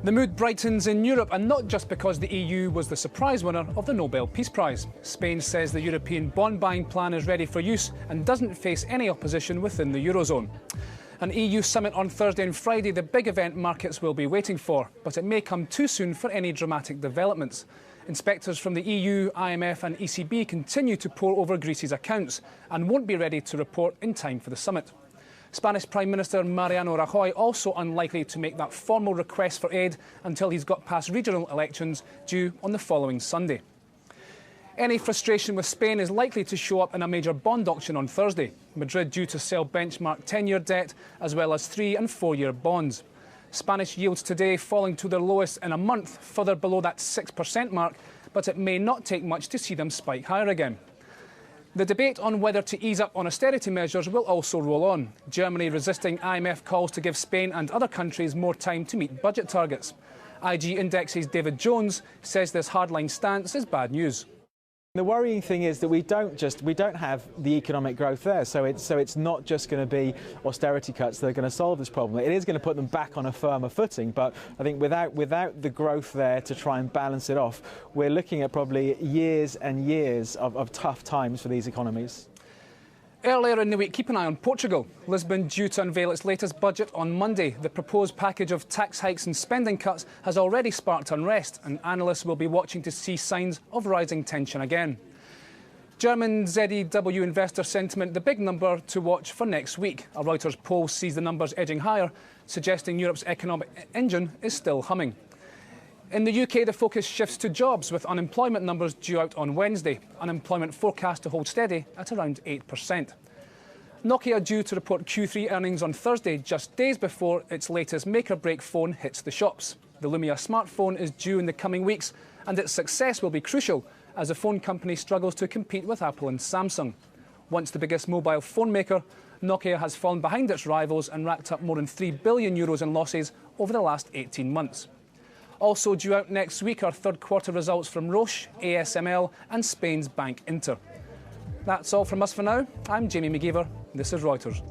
The mood brightens in Europe, and not just because the EU was the surprise winner of the Nobel Peace Prize. Spain says the European bond buying plan is ready for use and doesn't face any opposition within the Eurozone. An EU summit on Thursday and Friday, the big event markets will be waiting for, but it may come too soon for any dramatic developments. Inspectors from the EU, IMF and ECB continue to pore over Greece's accounts and won't be ready to report in time for the summit. Spanish Prime Minister Mariano Rajoy also unlikely to make that formal request for aid until he's got past regional elections due on the following Sunday. Any frustration with Spain is likely to show up in a major bond auction on Thursday. Madrid due to sell benchmark 10-year debt as well as 3- and 4-year bonds. Spanish yields today falling to their lowest in a month, further below that 6% mark, but it may not take much to see them spike higher again. The debate on whether to ease up on austerity measures will also roll on. Germany resisting IMF calls to give Spain and other countries more time to meet budget targets. IG Index's David Jones says this hardline stance is bad news. The worrying thing is that we don't have the economic growth there, so it's not just going to be austerity cuts that are going to solve this problem. It is going to put them back on a firmer footing, but I think without the growth there to try and balance it off, we're looking at probably years and years of tough times for these economies. Earlier in the week, keep an eye on Portugal. Lisbon due to unveil its latest budget on Monday. The proposed package of tax hikes and spending cuts has already sparked unrest, and analysts will be watching to see signs of rising tension again. German ZEW investor sentiment, the big number to watch for next week. A Reuters poll sees the numbers edging higher, suggesting Europe's economic engine is still humming. In the UK, the focus shifts to jobs, with unemployment numbers due out on Wednesday. Unemployment forecast to hold steady at around 8%. Nokia due to report Q3 earnings on Thursday, just days before its latest make-or-break phone hits the shops. The Lumia smartphone is due in the coming weeks, and its success will be crucial as the phone company struggles to compete with Apple and Samsung. Once the biggest mobile phone maker, Nokia has fallen behind its rivals and racked up more than €3 billion in losses over the last 18 months. Also due out next week are third-quarter results from Roche, ASML and Spain's bank Inter. That's all from us for now. I'm Jamie McGeever. This is Reuters.